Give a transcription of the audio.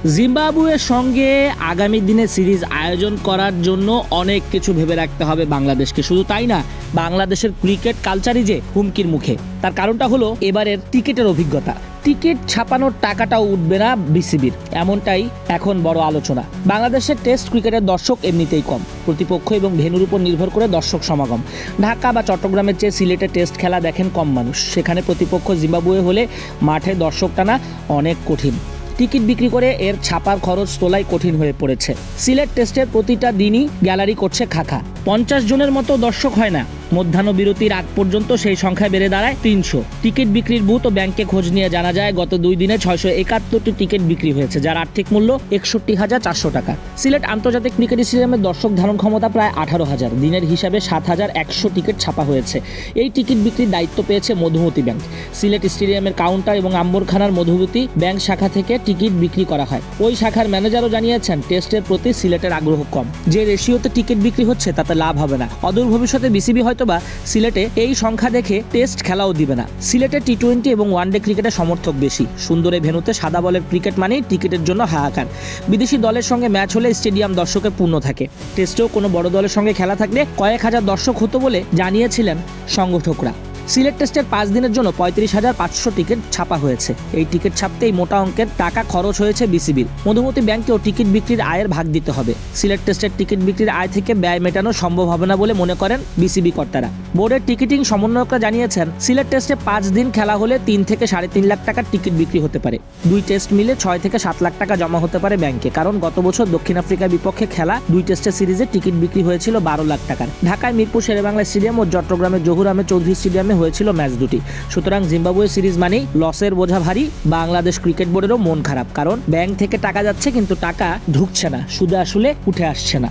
জিম্বাবুয়ের সঙ্গে আগামী দিনে সিরিজ আয়োজন করার জন্য অনেক কিছু ভেবে রাখতে হবে বাংলাদেশকে। শুধু তাই না, বাংলাদেশের ক্রিকেট কালচারই যে হুমকির মুখে। তার কারণটা হলো এবারের টিকিটের অভিজ্ঞতা। টিকিট ছাপানোর টাকাটাও উঠবে না বিসিবির, এমনটাই এখন বড় আলোচনা। বাংলাদেশের টেস্ট ক্রিকেটের দর্শক এমনিতেই কম, প্রতিপক্ষ এবং ভেন্যুর উপর নির্ভর করে দর্শক সমাগম। ঢাকা বা চট্টগ্রামের চেয়ে সিলেটে টেস্ট খেলা দেখেন কম মানুষ। সেখানে প্রতিপক্ষ জিম্বাবুয়ে হলে মাঠে দর্শক টানা অনেক কঠিন। টিকিট বিক্রি করে এর ছাপার খরচ তোলাই কঠিন হয়ে পড়েছে। সিলেট টেস্টের প্রতিটা দিনই গ্যালারি করছে খাখা। 50 জনের মতো দর্শক হয় না। মধ্যাহ্ন বিরতির আগ পর্যন্ত সেই সংখ্যায় বেড়ে দাঁড়ায় 300। টিকিট বিক্রির বুথ ও ব্যাংকে খোঁজ নিয়ে জানা যায় গত 2 দিনে 671টি টিকিট বিক্রি হয়েছে, যার আর্থিক মূল্য 61,400 টাকা। সিলেট আন্তর্জাতিক ক্রিকেট স্টেডিয়ামের দর্শক ধারণ ক্ষমতা প্রায় 18,000। দিনের হিসাবে 7,100 টিকিট ছাপা হয়েছে। এই টিকিট বিক্রির দায়িত্ব পেয়েছে মধুমতি ব্যাংক। সিলেট স্টেডিয়ামের কাউন্টার এবং আম্বরখানার মধুমতি ব্যাংক শাখা থেকে টিকিট বিক্রি করা হয়। ওই শাখার ম্যানেজারও জানিয়েছেন টেস্টের প্রতি সিলেটের আগ্রহ কম। যে রেশিওতে টিকিট বিক্রি হচ্ছে তাতে লাভ হবে না। অদূর ভবিষ্যতে বিসিবি হয়তোবা সিলেটে এই সংখ্যা দেখে টেস্ট খেলাও দিবে না। সিলেটে টি-20 এবং ওয়ানডে ক্রিকেটের সমর্থক বেশি। সুন্দরে ভেন্যুতে সাদা বলের ক্রিকেট মানেই টিকিটের জন্য হাহাকার। বিদেশি দলের সঙ্গে ম্যাচ হলে স্টেডিয়াম দর্শকে পূর্ণ থাকে। টেস্টেও কোনো বড় দলের সঙ্গে খেলা থাকলে কয়েক হাজার দর্শক হতো বলে জানিয়েছিলেন সংগঠকরা। সিলেট টেস্টের 5 দিনের জন্য 35,500 টিকিট ছাপা হয়েছে। এই টিকিট ছাপতেই মোটা অঙ্কের টাকা খরচ হয়েছে বিসিবির। মধুমতি ব্যাংকেও টিকিট বিক্রির আয়ের ভাগ দিতে হবে। সিলেট টেস্টের টিকিট বিক্রির আয় থেকে ব্যয় মেটানো সম্ভব হবে না বলে মনে করেন বিসিবি কর্তারা। বোর্ডের টিকিটিং সমন্বয়করা জানিয়েছেন সিলেট টেস্টে 5 দিন খেলা হলে 3 থেকে 3.5 লাখ টাকার টিকিট বিক্রি হতে পারে। 2 টেস্ট মিলে 6 থেকে 7 লাখ টাকা জমা হতে পারে ব্যাংকে। কারণ গত বছর দক্ষিণ আফ্রিকার বিপক্ষে খেলা 2 টেস্টের সিরিজে টিকিট বিক্রি হয়েছিল 12 লাখ টাকার। ঢাকায় মিরপুর শেরেবাংলা স্টেডিয়াম ও চট্টগ্রামের জহুর আহমেদ চৌধুরী স্টেডিয়ামে হয়েছিল ম্যাচ দুটি। সুতরাং জিম্বাবুয়ে সিরিজ মানেই লসের বোঝা ভারী। বাংলাদেশ ক্রিকেট বোর্ডেরও মন খারাপ, কারণ ব্যাংক থেকে টাকা যাচ্ছে কিন্তু টাকা ঢুকছে না, সুদে আসলে উঠে আসছে না।